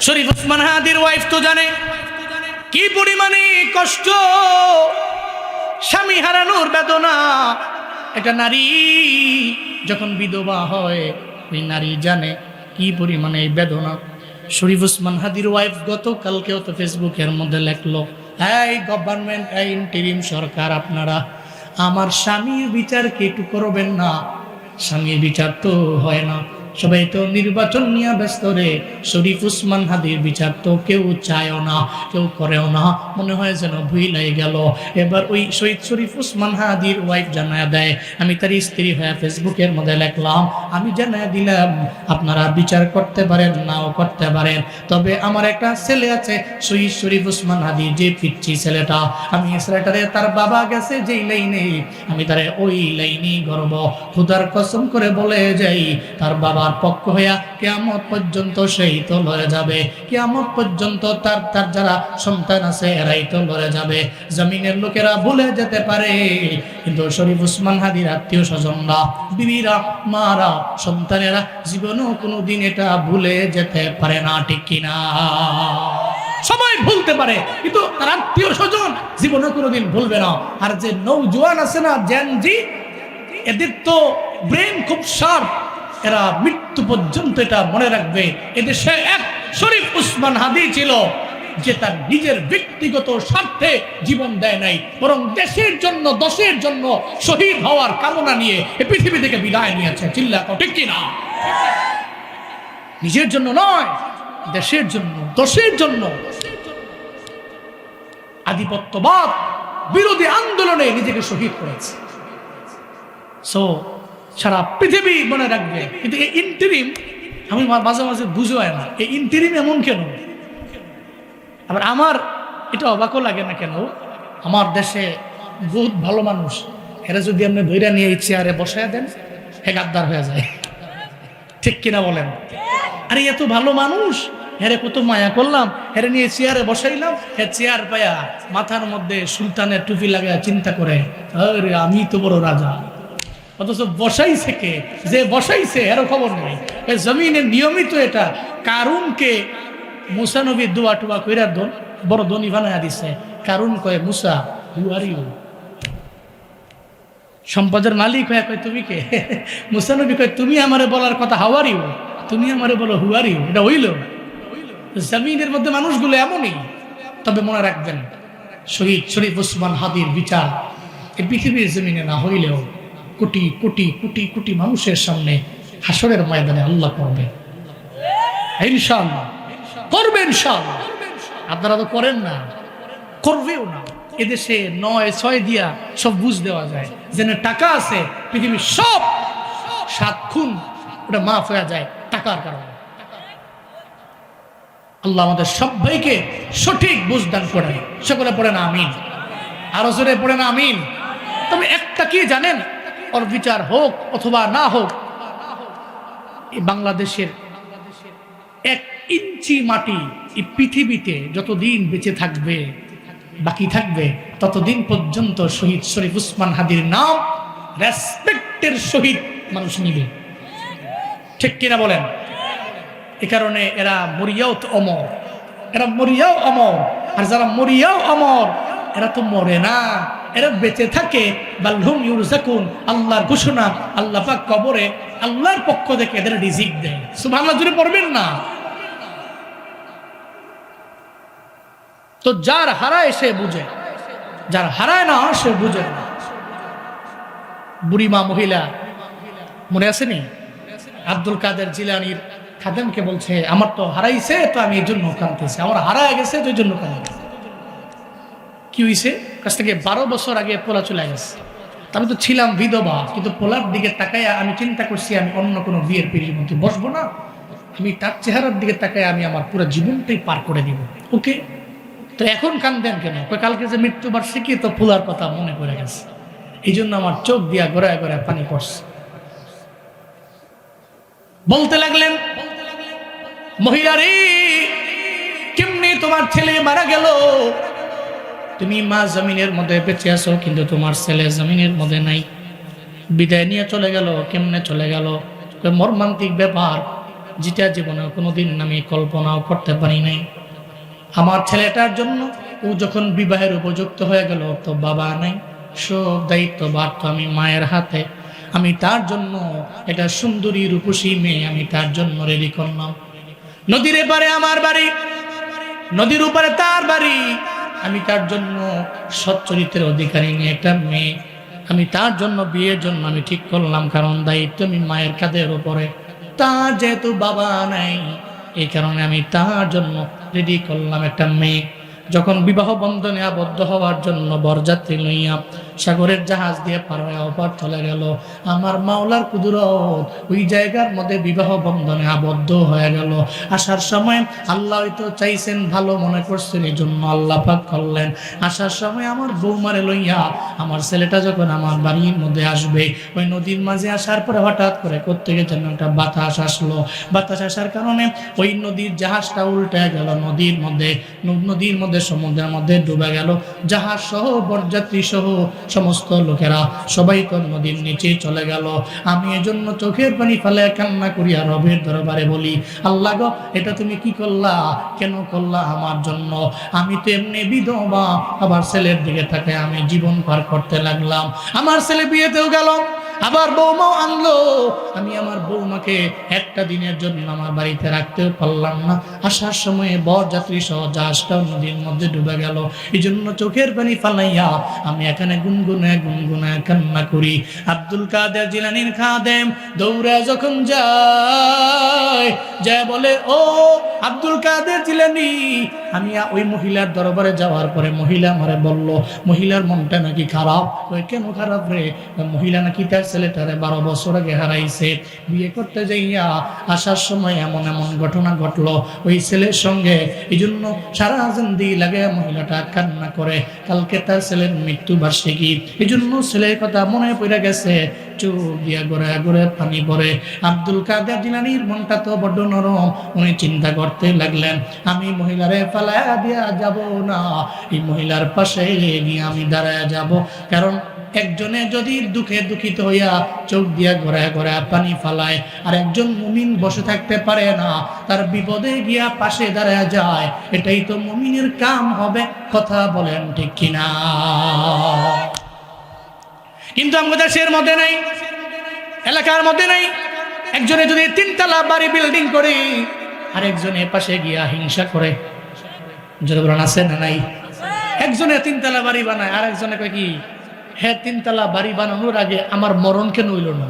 শরীফ ওসমান হাদির ওয়াইফ তো জানে কি পরিমাণে কষ্ট, স্বামী হারানোর বেদনা। একটা নারী যখন বিধবা হয় ওই নারী জানে কি পরিমাণে এই বেদনা। শরীফ ওসমান হাদির ওয়াইফ গতকালকেও তো ফেসবুকের মধ্যে লেখলো, এই গভর্নমেন্ট, এই ইন্টারিম সরকার, আপনারা আমার স্বামীর বিচার কি একটু করবেন না? স্বামীর বিচার তো হয় না, সবাই তো নির্বাচন নিয়ে ব্যস্ত রে। শরীফ ওসমান হাদির বিচার তো কেউ চায়ও না, কেউ করেও না, মনে হয় যেন ভুলাই গেল। এবার ওই শহীদ শরীফ ওসমান হাদির ওয়াইফ জানায় দেয়, আমি তার স্ত্রী হয়ে ফেসবুকের মধ্যে লিখলাম, আমি জানায় দিলাম আপনারা বিচার করতে পারেন, নাও করতে পারেন, তবে আমার একটা ছেলে আছে শহীদ শরীফ ওসমান হাদির, যে পিচ্ছি ছেলেটা, আমি ছেলেটারে তার বাবা গেছে যেই লাইনে, আমি তারে ওই লাইনেই গর্ব। খোদার কসম করে বলে যাই, তার বাবার পক্ষ হইয়া কিয়ামত পর্যন্ত সেই তো লড়ে যাবে, কিয়ামত পর্যন্ত তার যারা সন্তান আছে এরাই তো লড়ে যাবে। জমিনের লোকেরা ভুলে যেতে পারে, কিন্তু শরীফ ওসমান হাদির আত্মীয় স্বজনরা, বিবিরা, মারা, সন্তানেরা জীবনেও কোনোদিন এটা ভুলে যেতে পারে না, ঠিক কিনা? সবাই ভুলতে পারে কিন্তু তার আত্মীয় স্বজন জীবনে কোনোদিন ভুলবে না। আর যে নৌজওয়ান আছে না, জেনজি, এদের তো ব্রেন খুব শার্প, এরা মৃত্যু পর্যন্ত এটা মনে রাখবে। এদেশে এক শরীফ ওসমান হাদি ছিল যে তার নিজের ব্যক্তিগত স্বার্থে জীবন দেয় নাই, বরং দেশের জন্য, দশের জন্য শহীদ হওয়ার কামনা নিয়ে এই পৃথিবী থেকে বিদায় নিয়েছে। চিল্লা কও ঠিক কিনা? নিজের জন্য নয়, দেশের জন্য, দশের জন্য। আধিপত্যবাদ বিরোধী আন্দোলনে নিজেকে শহীদ করেছে। সারা পৃথিবী মনে রাখবে। কিন্তু এই ইন্টারিম আমি মাঝে মাঝে বুঝে হয় না, এই ইন্টারিম এমন কেন? আবার আমার এটা অবাকও লাগে না কেন, আমার দেশে বহুত ভালো মানুষ, এরা যদি আপনি ধৈর্য নিয়ে এই চেয়ারে বসায় দেন, হে গাদ্দার হয়ে যায়, ঠিক কিনা বলেন? আরে এত ভালো মানুষ, হেরে কত মায়া করলাম, হেরে নিয়ে চেয়ারে বসাইলাম, হে চেয়ার পায়া মাথার মধ্যে সুলতানের টুপি লাগায় চিন্তা করে, আরে আমি তো বড় রাজা। অথচ বসাইছে কে? যে বসাইছে এরও খবর নেই। জমিনে নিয়মিত এটা কারুনকে মুসা নবী দোয়া টুয়া কইরা বড় ধনী বানায়া দিছে। কারুন কয়, মুসা হু আর ইউ? সম্পদের মালিক হয়ে কয় তুমি কে? মুসা নবী কয়, তুমি আমারে বলার কথা হাউ আর ইউ, তুমি আমারে বলো হু আর ইউ। এটা হইল? জমিনের মধ্যে মানুষগুলো এমনই। তবে মনে রাখবেন, শহীদ শরীফ ওসমান হাদির বিচার এই পৃথিবীর জমিনে না হইলেও কোটি কোটি কোটি কোটি মানুষের সামনে হাসরের ময়দানে আল্লাহ করবে ইনশাআল্লাহ, করবে ইনশাআল্লাহ। আপনারা তো করেন না, করবেও না। এদেশে ৯-৬ দিয়া সব বুঝ দেওয়া যায়, যেন টাকা আছে পৃথিবীর সব ৭ খুন ওটা মাফ হয়ে যায় টাকার কারণে। আল্লাহ আমাদের সবাইকে সঠিক বুঝদান করেন। সকলে পড়েন আমিন, আরো জোরে পড়েন আমিন। তবে একটা কি জানেন, ওর বিচার হোক অথবা না হোক, এই বাংলাদেশের 1 ইঞ্চি মাটি এই পৃথিবীতে যতদিন বেঁচে থাকবে, বাকি থাকবে, ততদিন পর্যন্ত শহীদ শরীফ ওসমান হাদির নাম রেসপেক্টের সহিত মানুষ নিবে, ঠিক কিনা বলেন? এ কারণে এরা মরিয়াও তো অমর, এরা মরিয়াও অমর। আর যারা মরিয়াও অমর এরা তো মরে না, এরা বেঁচে থাকে। বালহুম ইউরজাকুন, আল্লাহর ঘোষণা, আল্লাহ পাক কবরে আল্লাহর পক্ষ থেকে এদের রিজিক দেয়। সুবহানাল্লাহ জুড়ে পড়বেন না? তো যার হারায় সে বুঝে, যার হারায় না সে বুঝে না। বুড়িমা মহিলা মনে আসেনি? আব্দুল কাদের জিলানীর খাদেমকে বলছে, আমার তো হারাইছে, তো আমি এই জন্য কাঁদতেছি, আমার হারায় গেছে তো এই জন্য কাঁদতেছি। কি হয়েছে? কাছ থেকে 12 বছর আগে পোলা চলে গেছে। আমি তো ছিলাম বিধবা, কিন্তু পোলার দিকে তাকায় আমি চিন্তা করছি আমি অন্য কোনো বিয়ের পিড়ির মধ্যে বসবো না, আমি তার চেহারার দিকে তাকায় আমি আমার পুরো জীবনটাই পার করে দিব। ওকে, তো এখন কান্দেন কেন? কালকে যে মৃত্যুবার্ষিকী, তো পোলার কথা মনে পড়ে গেছে, এই জন্য আমার চোখ দিয়া গড়ায় গড়ায় পানি পড়ছে। বলতে লাগলেন, মহিলারে কেমনি তোমার ছেলে মারা গেল? তুমি মা জমিনের মধ্যে বেঁচে আছো, কিন্তু তোমার ছেলে জমিনের মধ্যে নাই, বিদায় নিয়ে চলে গেল। কেমনে চলে গেল? মর্মান্তিক ব্যাপার। যেটা জীবনে কোনোদিন আমি কল্পনাও করতে পারি নাই। আমার ছেলেটার জন্য ও যখন বিবাহের উপযুক্ত হয়ে গেল, তো বাবা নাই, সব দায়িত্ব বাড়ত আমি মায়ের হাতে। আমি তার জন্য এটা সুন্দরী রূপসী মেয়ে আমি তার জন্য রেডি করলাম। নদীর এপারে আমার বাড়ি, নদীর উপরে তার বাড়ি। আমি তার জন্য সৎ চরিত্রের অধিকারী নিয়ে একটা মেয়ে আমি তার জন্য বিয়ের জন্য আমি ঠিক করলাম, কারণ দায়িত্ব আমি মায়ের কাঁধের উপরে। তার যেহেতু বাবা নাই, এই কারণে আমি তার জন্য রেডি করলাম একটা মেয়ে। যখন বিবাহ বন্ধনে আবদ্ধ হওয়ার জন্য বরযাত্রী লইয়া সাগরের জাহাজ দিয়ে পার হয়ে ওপার চলে গেল, আমার মাওলার কুদরত ওই জায়গার মধ্যে বিবাহ বন্ধনে আবদ্ধ হয়ে গেল। আসার সময় আল্লাহ হয়তো চাইছেন, ভালো মনে করছেন, এই জন্য আল্লাহ পাক করলেন। আসার সময় আমার বৌমারে লইয়া আমার ছেলেটা যখন আমার বাড়ির মধ্যে আসবে, ওই নদীর মাঝে আসার পরে হঠাৎ করে কোত্থেকে যেন একটা বাতাস আসলো। বাতাস আসার কারণে ওই নদীর জাহাজটা উল্টে গেল নদীর মধ্যে, নদীর মধ্যে সমুদ্রের মধ্যে ডুবে গেল। জাহাজ সহ বরযাত্রী সহ সমস্ত লোকেরা সবাই তো নদীর নিচে চলে গেল। আমি এজন্য চোখের পানি ফেলে কান্না করিয়া রবের দরবারে বলি, আল্লাহ গো, এটা তুমি কি করলা, কেন করলা আমার জন্য? আমি তো এমনি বিধবা, আবার ছেলের দিকে তাকে আমি জীবন পার করতে লাগলাম। আমার ছেলে বিয়েতেও গেল, আবার বৌমাও আনলো। আমি আমার বৌমাকে একটা দিনের জন্য আমার বাড়িতে রাখতেও পারলাম না। আসার সময় বরযাত্রী সহ জাহাজটাও নদীর মধ্যে ডুবে গেল। এই জন্য চোখের পানি ফালাইয়া আমি এখানে গুনগুনায় গুনগুনায় কান্না করি। আব্দুল কাদের জিলানীর খাদেম দৌড়ে যখন যায় বলে, ও আব্দুল কাদের জিলানী। আমি ওই মহিলার দরবারে যাওয়ার পরে মহিলা আমারে বলল, মহিলার মনটা নাকি খারাপ। ওই কেন খারাপ রে? মহিলা নাকি তার ছেলেটারে 12 বছর আগে হারাইছে। বিয়ে করতে যাইয়া আসার সময় এমন এমন ঘটনা ঘটলো ওই ছেলের সঙ্গে। এই জন্য সারা জিন্দেগি লাগে মহিলাটা কান্না করে। কালকে তার ছেলের মৃত্যুবার্ষিকী, এই জন্য ছেলের কথা মনে পড়ে গেছে, চোখ দিয়া ঘুরে ঘুরে পানি পড়ে। আব্দুল কাদের জিলানীর মনটা তো বড্ড নরম। উনি চিন্তা করতে লাগলেন, আমি মহিলারে ফালায়া দিয়া যাব না, এই মহিলার পাশে গিয়ে আমি দাঁড়ায় যাব। কারণ একজনে যদি দুঃখে দুঃখিত হইয়া চোখ দিয়া ঘোরায় ঘোরায় পানি ফালায়, আর একজন মুমিন বসে থাকতে পারে না, তার বিপদে গিয়া পাশে দাঁড়ায় যায়, এটাই তো মুমিনের কাম হবে। কথা বলেন ঠিক কিনা? কিন্তু আমাদের দেশের মধ্যে নেই, এলাকার মধ্যে নেই। একজনে যদি 3 তলা বাড়ি বিল্ডিং করে, আর একজনে পাশে গিয়া হিংসা করে। যদি বলেন আছে না নাই? একজনে 3 তলা বাড়ি বানায়, আর একজনে কয় কি, হ্যাঁ 3 তলা বাড়ি বানানোর আগে আমার মরণ কেন হইল না?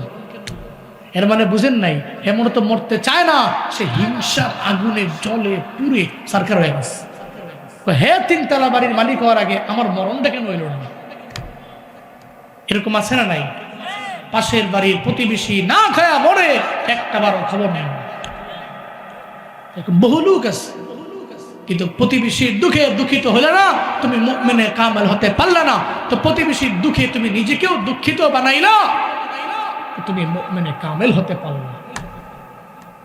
এর মানে বুঝেন নাই, এমন তো মরতে চায় না, সে হিংসার আগুনে জলে পুড়ে সরকার হয়ে গেছে। হ্যাঁ 3 তলা বাড়ির মালিক হওয়ার আগে আমার মরণটা কেন হইল না? এরকম আছে না নাই? পাশের বাড়ির প্রতিবেশী না খায়া মরে, একটা বারও খবর নেই। বহু লোক আছে, কিন্তু প্রতিবেশীর দুঃখে দুঃখিত হলে না, তুমি মুমিনে কামেল হতে পারলে না। তো প্রতিবেশীর দুঃখে তুমি নিজেকেও দুঃখিত বানাইলা, তুমি মুমিনে কামেল হতে পারলে না।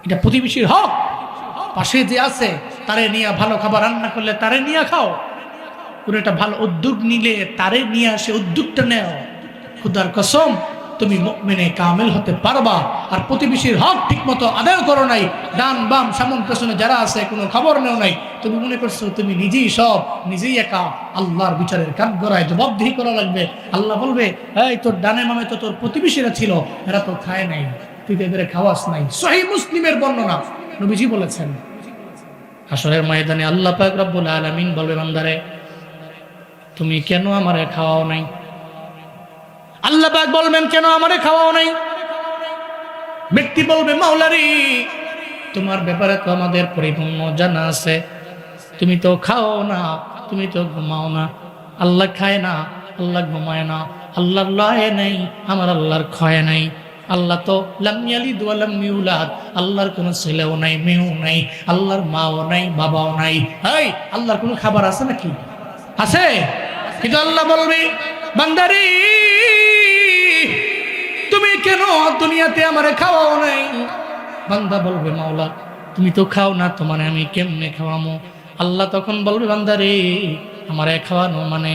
এটা প্রতিবেশীর হক। পাশে যে আছে তারে নিয়ে ভালো খাবার রান্না করলে তারে নিয়ে খাও। কোনো একটা ভালো উদ্যোগ নিলে তারে নিয়ে সে উদ্যোগটা নেও। খুদার কসম, তুমি মুমিনে কামেল হতে পারবা। আর প্রতিবেশীর হক ঠিক মতো আদায় করো নাই, ডান বাম সামন পেছনে যারা আছে কোনো খবর নেও নাই, তুমি মনে করছো তুমি নিজেই সব, নিজেই একা। আল্লাহর বিচারের কাঠ গড়ায় জবাবদিহি করা লাগবে। আল্লাহ বলবে, এই তোর ডানে মামে তো তোর প্রতিবেশীরা ছিল, এরা তো খায় নাই, তুই তো এদের খাওয়াস নাই। সহিহ মুসলিমের বর্ণনা, নবীজি বলেছেন। হাসরের ময়দানে আল্লাহ পাক রব্বুল আলামিন বলবে, বান্দারে তুমি কেন আমারে খাওয়াও নাই? আল্লাহ পাক বলবেন, কেন আমারে খাওয়াও নাই? ব্যক্তি বলবে, মাওলারি তোমার ব্যাপারে তো আমাদের পরিপূর্ণ জানা আছে, তুমি তো খাও না, তুমি তো ঘুমাও না। আল্লাহ খায় না, আল্লাহ ঘুমায় না, আল্লাহর লয় নাই, আমার আল্লাহর ক্ষয় নাই। আল্লাহ তো লাম ইয়ালিদ ওয়া লাম ইউলাদ, আল্লাহর কোনো ছেলেও নাই, মেয়েও নাই, আল্লাহর মাও নাই, বাবাও নাই। এই আল্লাহর কোনো খাবার আছে নাকি? আছে। কিন্তু আল্লাহ বলবে, বান্দারি তুমি কেন দুনিয়াতে আমারে খাওয়াও নাই? বান্দা বলবে, মাওলা তুমি তো খাও না, তোমারে আমি কেমনে খাওয়ামো? আল্লাহ তখন বলবে, বান্দারে আমারে খাওয়ানো মানে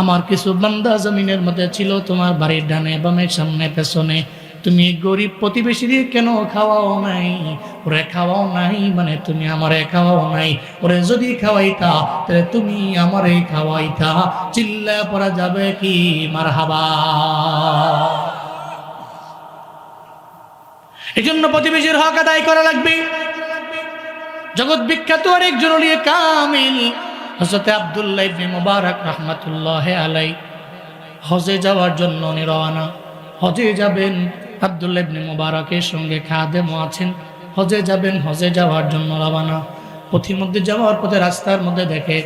আমার কিছু বান্দা জমিনের মধ্যে ছিল, তোমার বাড়ির ডানে বামে সামনে পেছনে, তুমি গরিব প্রতিবেশীরে কেন খাওয়াও নাই? ওরে খাওয়াও নাই মানে তুমি আমারে খাওয়াও নাই। ওরে যদি খাওয়াইতা তাহলে তুমি আমারে খাওয়াইতা। চিল্লা পড়া যাবে কি মারহাবা? এই জন্য প্রতিবেশীর হক আদায় করা লাগবে। জগৎ বিখ্যাত আরেকজন ওলিয়ে কামিল হযরত আব্দুল্লাহ ইবনে মুবারক রাহমাতুল্লাহি আলাইহি হজে যাওয়ার জন্য রওনা। হজে যাবেন, আব্দুল্লাহ ইবনে মুবারকের সঙ্গে খাদেমও আছেন। হজে যাবেন, হজে যাওয়ার জন্য রওনা। পথির মধ্যে যাওয়ার পথে রাস্তার মধ্যে দেখে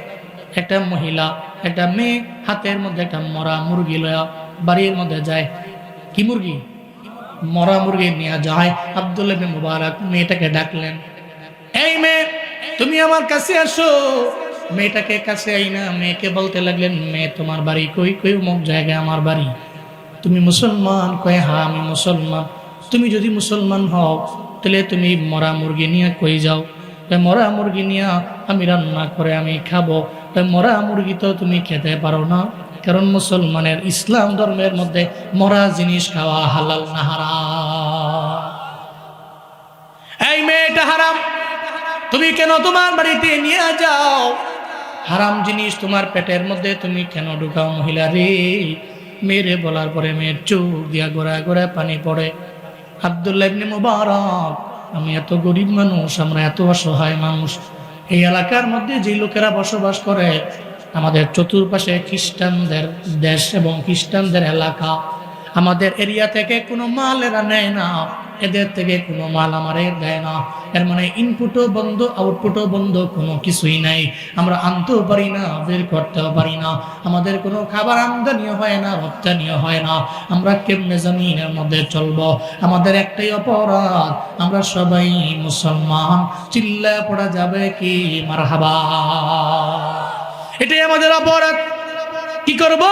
একটা মহিলা, একটা মেয়ে হাতের মধ্যে একটা মরা মুরগি লয়া বাড়ির মধ্যে যায়। কি মুরগি? মরা মুরগি নিয়ে যায়। আব্দুল্লাহ ইবনে মুবারক মেয়েটাকে ডাকলেন, এই মেয়ে তুমি আমার কাছে আসো। মেয়েটাকে কাছে আইনা মেয়েকে বলতে লাগলেন, মেয়ে তোমার বাড়ি কই? কই অমুক জায়গায় আমার বাড়ি। তুমি মুসলমান? কয় হ্যাঁ আমি মুসলমান। তুমি যদি মুসলমান হও তাহলে তুমি মরা মুরগি নিয়ে কই যাও? মরা মুরগি নিয়ে আমি রান্না করে আমি খাবো। মরা মুরগি তো তুমি খেতে পারো না, কারণ মুসলমানের ইসলাম ধর্মের মধ্যে মরা জিনিস খাওয়া হালাল না হারাম। এই মেয়েটা হারাম, তুমি কেন তোমার বাড়িতে নিয়ে যাও? হারাম জিনিস তোমার পেটের মধ্যে তুমি কেন ঢুকাও মহিলা রে? মেরে বলার পরে মেয়ের চোখ দিয়া গোড়ায় গোড়ায় পানি পড়ে। আব্দুল্লাহ ইবনে মুবারক, আমি এত গরিব মানুষ, আমরা এত অসহায় মানুষ, এই এলাকার মধ্যে যে লোকেরা বসবাস করে, আমাদের চতুর্পাশে খ্রিস্টানদের দেশ এবং খ্রিস্টানদের এলাকা, আমাদের এরিয়া থেকে কোনো মাল এরা নেয় না, এদের থেকে কোনো মাল আমারে দেয় না। এর মানে ইনপুটও বন্ধ, আউটপুটও বন্ধ, কোনো কিছুই নাই। আমরা আনতেও পারি না, বের করতেও পারি না। আমাদের কোনো খাবার আমদানিও হয় না, রপ্তানিও হয় না। আমরা কেমনে জমিনের মধ্যে চলবো? আমাদের একটাই অপরাধ, আমরা সবাই মুসলমান। চিল্লায় পড়া যাবে কি মারহাবা? এটাই আমাদের অপরাধ। কি করব?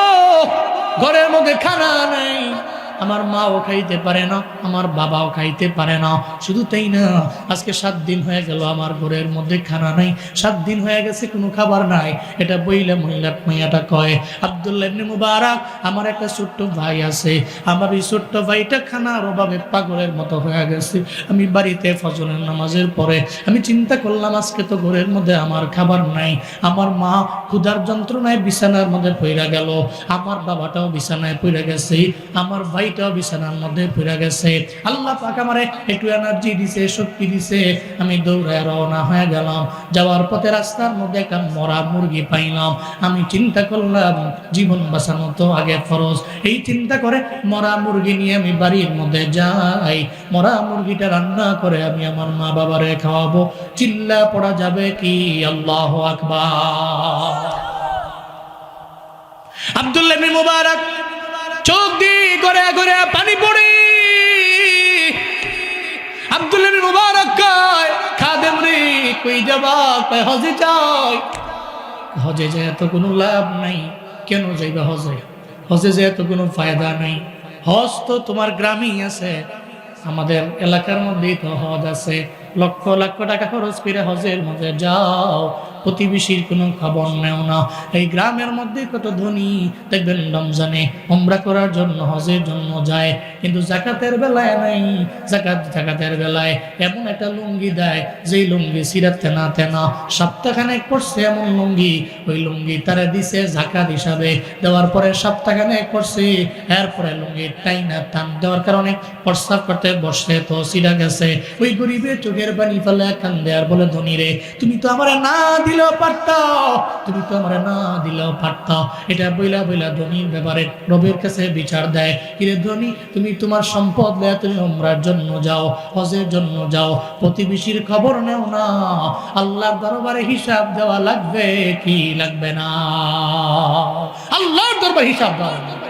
ঘরের মধ্যে খানা নাই, আমার মাও খাইতে পারে না, আমার বাবাও খাইতে পারে না। শুধু তাই না, আজকে 7 দিন হয়ে গেল আমার ঘরের মধ্যে খানা নাই। 7 দিন হয়ে গেছে কোনো খাবার নাই। এটা বইলা মেয়েটা কয়, আব্দুল্লাহ ইবনে মুবারক, আমার একটা ছোট্ট ভাই আছে, আমার এই ছোট্ট ভাইটা খানার অভাবে পাগলের মতো হয়ে গেছে। আমি বাড়িতে ফজরের নামাজের পরে আমি চিন্তা করলাম, আজকে তো ঘরের মধ্যে আমার খাবার নাই। আমার মা ক্ষুধার যন্ত্রণায় বিছানার মধ্যে পড়ে গেল, আমার বাবাটাও বিছানায় পড়ে গেছে, আমার ভাইটাও বিছানার মধ্যে পড়ে গেছে। আল্লাহ পাক আমারে একটু এনার্জি দিছে, শক্তি দিছে। আমি দৌড়ায় রওনা হয়ে গেলাম। যাওয়ার পথে রাস্তার মধ্যে একটা মরা মুরগি পাইলাম। আমি চিন্তা করলাম, জীবন বাঁচানো তো আগে ফরজ। এই চিন্তা করে মরা মুরগি নিয়ে আমি বাড়ির মধ্যে যাই। মরা মুরগিটা রান্না করে আমি আমার মা বাবারে খাওয়াবো। চিল্লা পড়া যাবে কি আল্লাহু আকবার? আব্দুল্লাহ ইবনে মুবারক চোখ দিয়ে করে করে পানি পড়ে। আব্দুল্লাহ ইবনে মুবারক কয়, খাদেম রে কই যাবা? কয় হজে যাই। হজে যায় তো কোনো লাভ নাই। কেন যাইবা হজে? হজে যায় তো কোনো ফায়দা নাই। হজ তো তোমার গ্রামেই আছে, আমাদের এলাকার মধ্যেই তো হজ আছে। লক্ষ লক্ষ টাকা খরচ করে হজের মধ্যে যাও, প্রতিবেশীর কোনো খবর নেও না। এই গ্রামের মধ্যে কত ধনী দেখবেন রমজানে উমরা করার জন্য হজের জন্য যায়, কিন্তু জাকাতের বেলায় নাই। জাকাতের বেলায় এমন একটা লুঙ্গি দেয়, যেই লুঙ্গি সিরাত তেনা তেনা সপ্তাহখানেক পড়ছে এমন লুঙ্গি, ওই লুঙ্গি তারা দিছে জাকাত হিসাবে। দেওয়ার পরে সপ্তাহখানেক পড়ছে, এরপরে লুঙ্গি টাইনা টান দেওয়ার কারণে প্রস্রাব করতে বসে তো সিরা গেছে। ওই গরিবের চোখের পানি ফেলে কান্দে আর বলে, ধনী রে তুমি তো আমার না দিলেও পারতা, তুমি তো আমার না দিলেও পারতা। এটা বইলা বইলা ধনীর ব্যাপারে রবের কাছে বিচার দেয়। কিরে ধনী, তুমি তোমার সম্পদ লয়া তুমি উমরার জন্য যাও, হজের জন্য যাও, প্রতিবেশীর খবর নেও না। আল্লাহর দরবারে হিসাব দেওয়া লাগবে কি লাগবে না? আল্লাহর দরবারে হিসাব দেওয়া লাগবে।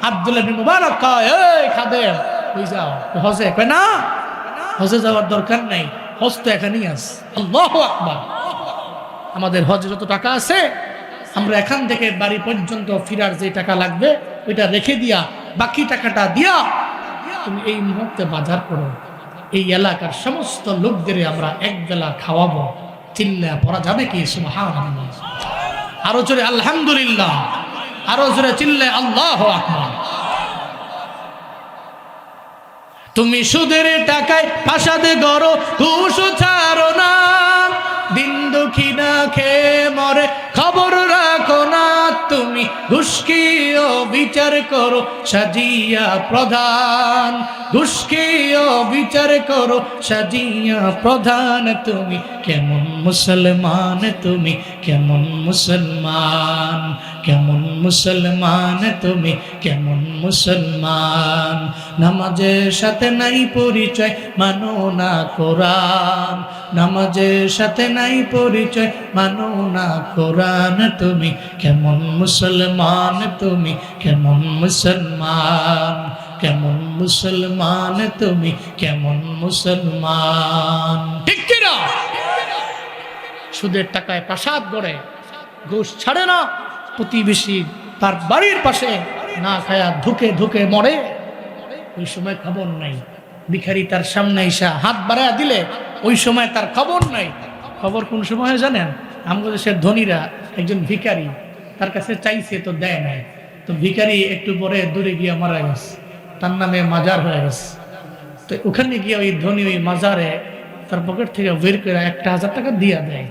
আব্দুল্লাহ ইবনে মুবারক কয়, এই খাদেম কই যাও? হজে। কয় না, হজে যাওয়ার দরকার নাই, হজ তো এখানেই আছে। আল্লাহু আকবার। আমাদের হজে যত টাকা আছে, আমরা এখান থেকে বাড়ি পর্যন্ত ফিরার যে টাকা লাগবে ওইটা রেখে দিয়া বাকি টাকাটা দিয়া তুমি এই মুহূর্তে বাজার করো। এই এলাকার সমস্ত লোকদের আমরা এক বেলা খাওয়াবো। চিল্লা পড়া যাবে কি সুবহানাল্লাহ? আরো জোরে আলহামদুলিল্লাহ, আরো জোরে চিল্লে আল্লাহু আকবার। তুমি সুদের টাকায় প্রাসাদ গড়ো, ঘুষ ছাড়ো না, দিন দুঃখী না খেয়ে মরে খবর রাখো না। তুমি ঘুষকিও বিচার করো সাজিয়া প্রধান, ঘুষকিও বিচার করো সাজিয়া প্রধান। তুমি কেমন মুসলমান, তুমি কেমন মুসলমান, কেমন মুসলমান, তুমি কেমন মুসলমান। নামাজের সাথে নাই পরিচয়, মানো না কোরআন, নামাজের সাথে নাই পরিচয়, মানো না কোরআন। তুমি কেমন মুসলমান, তুমি কেমন মুসলমান, কেমন মুসলমান, তুমি কেমন মুসলমান। ঠিক কিনা? সুদের টাকায় প্রাসাদ গড়ে, ঘুষ ছাড়ে না, প্রতিবেশী তার বাড়ির পাশে না খায়া ধুকে ধুকে মরে, ওই সময় খবর নাই। ভিখারি তার সামনে এসে হাত বাড়ায় দিলে ওই সময় তার খবর নাই। খবর কোন সময় জানেন? আমাদের দেশের ধনীরা একজন ভিখারি তার কাছে চাইছে তো দেয় নাই, তো ভিখারি একটু পরে দূরে গিয়ে মারা গেছে, তার নামে মাজার হয়ে গেছে। তো ওখানে গিয়ে ওই ধনী ওই মাজারে তার পকেট থেকে বের করে 1,000 টাকা দিয়া দেয়।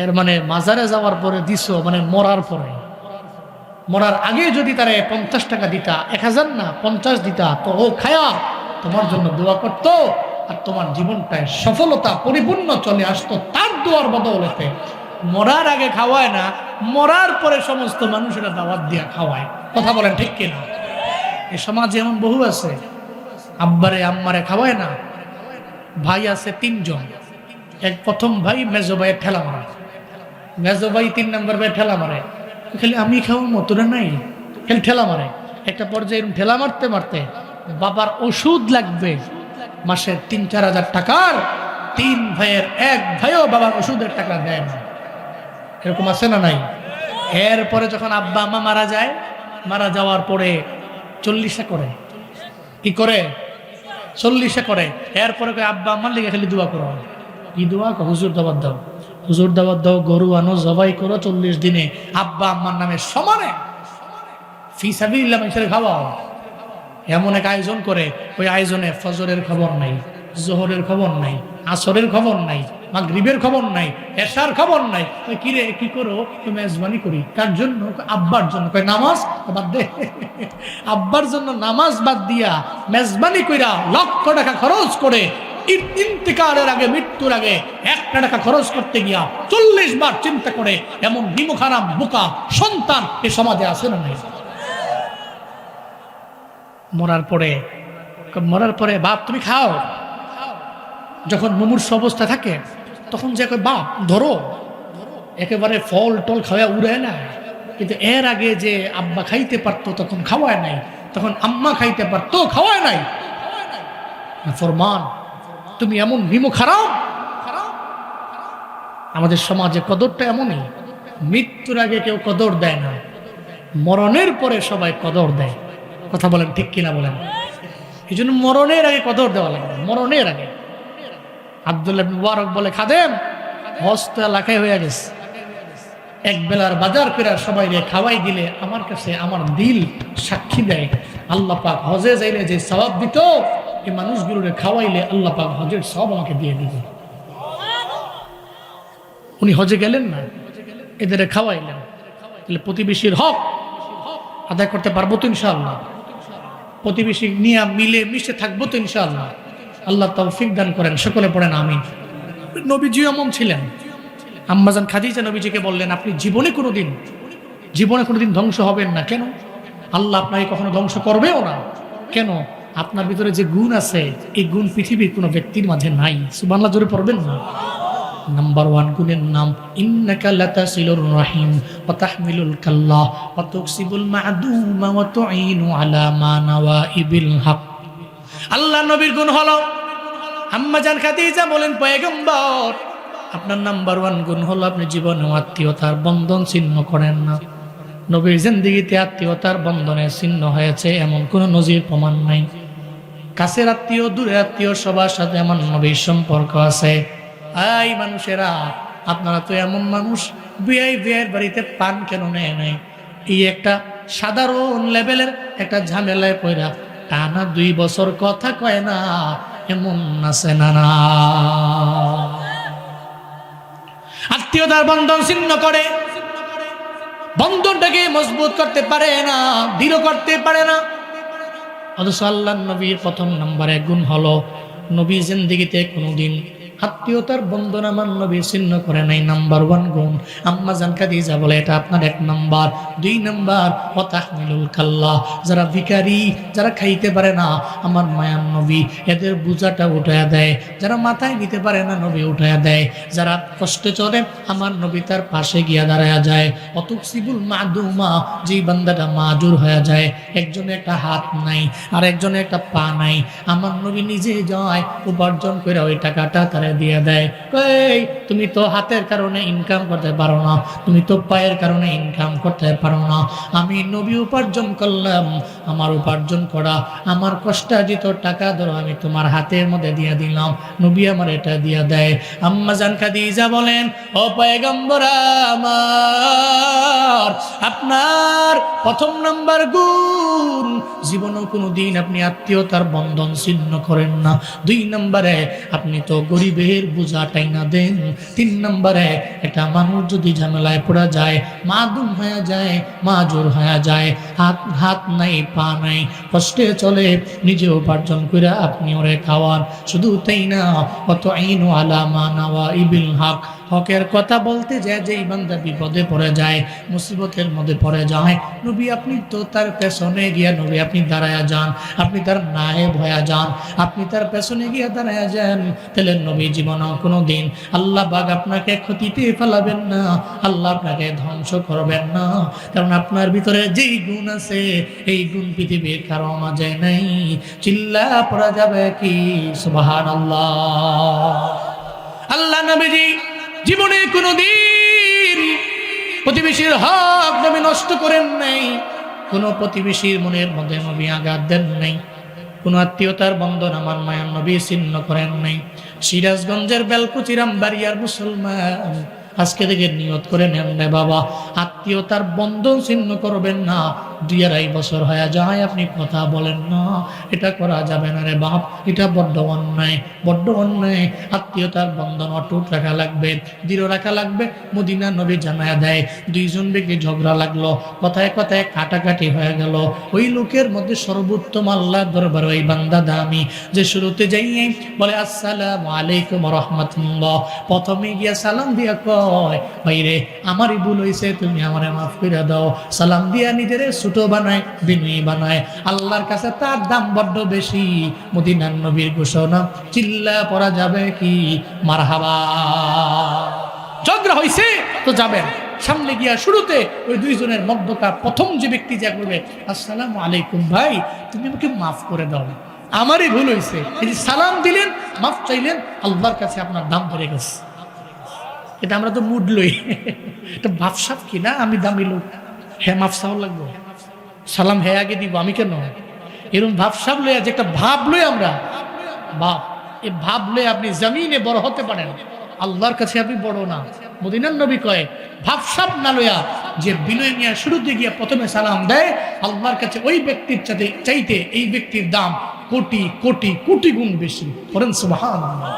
এর মানে মাজারে যাওয়ার পরে দিছো, মানে মরার পরে, মরার আগে যদি তারা 50 টাকা দিতা, 1000 না 50 দিতা, তো ও খায়া তোমার জন্য দোয়া করতো, আর তোমার জীবনটায় সফলতা পরিপূর্ণ চলে আসতো তার দোয়ার বদৌলতে। মরার আগে খাওয়ায় না, মরার পরে সমস্ত মানুষেরা দাওয়াত দিয়া খাওয়ায়। কথা বলেন ঠিক কিনা? এই সমাজে এমন বহু আছে, আব্বারে আম্মারে খাওয়ায় না। ভাই আছে 3 জন, এক প্রথম ভাই মেজো ভাইয়ের ঠেলা মারে, মেজো ভাই 3 নম্বর ভাই ঠেলা মারে, খালি আমি খাওয়া মতোরা নাই, খালি ঠেলা মারে। একটা পর্যায়ে এরকম ঠেলা মারতে মারতে বাবার ওষুধ লাগবে মাসে 3-4 হাজার টাকার, 3 ভাইয়ের এক ভাইও বাবার ওষুধের টাকা দেয় না। এরকম আছে না নাই? এরপরে যখন আব্বা আম্মা মারা যায়, মারা যাওয়ার পরে 40 করে, কি করে 40 করে। এরপরে আব্বা আম্মার লিগে খালি দোয়া করো, কি দোয়া? হুজুর দাওয়াত দাও, হুজুর দাওয়াত দাও, গরু আনো, জবাই করো 40 দিনে আব্বা আম্মার নামে সমানে ফি সাবিলিল্লাহ মানুষের খাওয়াও। এমন এক আয়োজন করে, ওই আয়োজনে ফজরের খবর নাই, জোহরের খবর নাই, আসরের খবর নাই, মাগরিবের খবর নাই, এশার খবর নাই। ওই কিরে কি করো? তো মেজবানি করি। কার জন্য? আব্বার জন্য। কই নামাজ বাদ দে। আব্বার জন্য নামাজ বাদ দিয়া মেজবানি কইরা লক্ষ টাকা খরচ করে ইন্তিকালের আগে, মৃত্যুর আগে 1 টাকা খরচ করতে গিয়া 40 বার চিন্তা করে এমন বিমুখারাম বোকা সন্তান এ সমাজে আছে না নাই? মরার পরে বাপ তুমি খাও। যখন মুমূর্ষু অবস্থা থাকে তখন যে বাপ ধরো, একেবারে ফল টল খাওয়া উড়ে না। কিন্তু এর আগে যে আব্বা খাইতে পারতো তখন খাওয়ায় নাই, তখন আম্মা খাইতে পারতো খাওয়ায় নাই। ফরমান তুমি এমন বিমুখারাম। আমাদের সমাজে কদরটা এমনই, মৃত্যুর আগে কেউ কদর দেয় না, মরণের পরে সবাই কদর দেয়। কথা বলেন ঠিক কিনা বলেন? এই জন্য মরণের আগে কদর দেওয়া লাগবে, মরণের আগে। আব্দুল্লাহ ইবনে মুবারক বলে, খাদেম হজ তো এলাকায় হয়ে গেছে, এক বেলার বাজার করে সবাই খাওয়াই দিলে আমার কাছে আমার দিল সাক্ষী দেয়, আল্লাহ পাক হজে যাইলে যে সওয়াব দিত, এই মানুষগুলোরে খাওয়াইলে আল্লাহ পাক হজের সওয়াব আমাকে দিয়ে দিবে। উনি হজে গেলেন না, এদের খাওয়াইলেন, তাহলে প্রতিবেশীর হক আদায় করতে পারবো তো ইনশাআল্লাহ? প্রতিবেশী নিয়ে মিলে মিশে থাকবো তো ইনশাআল্লাহ? আল্লাহ তৌফিক দান করেন, সকলে পড়েন আমিন। নবীজি এমন ছিলেন, আম্মাজান খাদিজা নবীজিকে বললেন, আপনি জীবনে কোনোদিন ধ্বংস হবেন না। কেন? আল্লাহ আপনাকে কখনো ধ্বংস করবেও না। কেন? আপনার ভিতরে যে গুণ আছে, এই গুণ পৃথিবীর কোনো ব্যক্তির মাঝে নাই। সুবহানাল্লাহ জোরে পড়বেন না? নাম্বার 1 গুণের নাম ইন্নাকা লাতাসিলুর রাহিম ওয়া তাহমিলুল কাল্লাহ ওয়া তুকসিবুল মা'দুমা ওয়া তুঈনু আলা মা নাওয়াইবিল হক। আল্লাহ নবীর গুণ হলো, আম্মাজান খাদিজা বলেন, পয়গম্বর আপনার নাম্বার 1 গুণ হলো আপনি জীবনে আত্মীয়তার বন্ধন ছিন্ন করেন না। নবীর জিন্দেগিতে আত্মীয়তার বন্ধনের ছিন্ন হয়েছে এমন কোনো নজির প্রমাণ নাই। কাছের আত্মীয়, দূরের আত্মীয় সবার সাথে আমার নবীর সম্পর্ক আছে। এই মানুষেরা, আপনারা তো এমন মানুষ, বিয়ের বাড়িতে পান কেন নেয় নাই? এই একটা সাধারণ লেভেলের একটা ঝামেলায় পড়া টানা 2 বছর কথা কয় না, এমন আছে না না? আত্মীয়তার বন্ধন ছিন্ন করে, বন্ধনটাকে মজবুত করতে পারে না, দৃঢ় করতে পারে না। অথচ আল্লাহর নবীর প্রথম নম্বরে গুণ হলো, নবী জিন্দেগিতে কোনোদিন আত্মীয়তার বন্ধন আমার নবী ছিন্ন করে নাই। নাম্বার 1 গুণ। আম্মা জান খাদিজা বলে এটা আপনার 1 নাম্বার। 2 নাম্বার, ওয়াতাহমিলুল কাল্লাহ, যারা ভিখারি, যারা খাইতে পারে না, আমার মায়ার নবী এদের বোঝাটা উঠায়া দেয়। যারা মাথায় নিতে পারে না, নবী উঠায়া দেয়। যারা কষ্টে চলে, আমার নবী তার পাশে গিয়া দাঁড়ায়া যায়। অতুকসিবুল মাদুমা, যেই বান্দাটা মাজুর হয়ে যায়, একজনে একটা হাত নাই আর একজনে একটা পা নাই, আমার নবী নিজে যায় উপার্জন করে ওই টাকাটা তারা দিয়ে দেয়। কই, তুমি তো হাতের কারণে ইনকাম করতে পারো না, তুমি তো পায়ের কারণে ইনকাম করতে পারো না, আমি নবী উপার্জন করলাম, আমার উপার্জন করা, আমার কষ্টার্জিত টাকা ধরো আমি তোমার হাতের মধ্যে দিয়ে দিলাম, নবী আমার এটা দিয়ে দেয়। আম্মা জান খাদিজা বলেন, ও পয়গম্বর আমার, আপনার প্রথম নাম্বার গুণ, জীবনও কোনো দিন আপনি আত্মীয়তার বন্ধন ছিন্ন করেন না। 2 নম্বরে, আপনি তো গরিবের বোঝা টাইনা দেন। 3 নম্বরে, একটা মানুষ যদি ঝামেলায় পড়া যায়, মাদুম হয়ে যায়, মাজুর হয়ে যায়, হাত নাই পা নাই, কষ্টে চলে, নিজে উপার্জন করে আপনি ওরে খাওয়ান। শুধু তাই না, অত আইনু আলা মা নাওয়া ইবিল হক, হকের কথা বলতে যায় যেই বান্দা বিপদে পড়ে যায়, মুসিবতের মধ্যে পড়ে যায়, নবী আপনি তো তার পেছনে গিয়া, নবী আপনি দাঁড়ায়া যান, আপনি তার নায়েব হয়ে যান, আপনি তার পেছনে গিয়া দাঁড়ায়া যান। তাহলে নবী জীবনও কোনো দিন আল্লাহ বাগ আপনাকে ক্ষতিতে ফেলাবেন না, আল্লাহ আপনাকে ধ্বংস করবেন না। কারণ আপনার ভিতরে যেই গুণ আছে, এই গুণ পৃথিবীর কারো মাঝে নাই। চিল্লা পড়া যাবে কি সুবহানাল্লাহ। আল্লাহ নবীজি জীবনে কোনোদিন প্রতিবেশীর হক নবী নষ্ট করেন নাই, কোনো প্রতিবেশীর মনের মধ্যে নবী আঘাত দেন নাই, কোনো আত্মীয়তার বন্ধন আমার মায়ার নবী ছিন্ন করেন নাই। সিরাজগঞ্জের বেলকুচির আমবাড়িয়ার মুসলমান, আজকে থেকে নিয়ত করে নেন রে বাবা, আত্মীয়তার বন্ধন ছিন্ন করবেন না। 2-2.5 বছর হয়ে যায় আপনি কথা বলেন না, এটা করা যাবে না রে বাপ, এটা বড্ড অন্যায়, বড্ড অন্যায়। আত্মীয়তার বন্ধন অটুট রাখা লাগবে, দৃঢ় রাখা লাগবে। মদিনা নবী জানায়া দেয়, 2 জন ব্যক্তি ঝগড়া লাগলো, কথায় কথায় কাটাকাটি হয়ে গেল। ওই লোকের মধ্যে সর্বোত্তম আল্লাহর দরবারে ওই বান্দা দামি, যে শুরুতে যাই বলে আসসালামু আলাইকুম রাহমাতুল্লাহ, প্রথমে গিয়া সালাম দিয়া কয়, ভাইরে আমারই ভুল হয়েছে, তুমি আমারে মাফ করে দাও। সালাম দিয়া নিজের ছোট বানায়, বিনয়ী বানায়। আল্লাহর কাছে তার দাম বড্ড বেশি। মদিনার নবীর ঘোষণা, চিল্লা পড়া যাবে কি মারহাবা। ঝগড়া হয়েছে তো যাবেন, সামনে গিয়া শুরুতে ওই 2 জনের মধ্যকার প্রথম যে ব্যক্তি যা করবে, আসসালামু আলাইকুম ভাই, তুমি আমাকে মাফ করে দাও, আমারই ভুল হয়েছে। এই যে সালাম দিলেন, মাফ চাইলেন, আল্লাহর কাছে আপনার দাম বেড়ে গেছে। এটা আমরা তো মুড লই, এটা ভাবসাব কি না, আমি দামি লোক, হ্যাঁ মাফ চাও লাগবো, সালাম হ্যাঁ আগে দিব, আমি কেন, এরকম ভাবসাব লইয়া, যে একটা ভাব লই আমরা, ভাব, এই ভাব লই আপনি জমিনে বড় হতে পারেন, আল্লাহর কাছে আপনি বড় না। মদিনার নবী কয়, ভাবসাব না লইয়া যে বিনয় নিয়ে শুরুতে গিয়া প্রথমে সালাম দেয়, আল্লাহর কাছে ওই ব্যক্তির চাইতে এই ব্যক্তির দাম কোটি কোটি কোটি গুণ বেশি। করেন সুবহানাল্লাহ।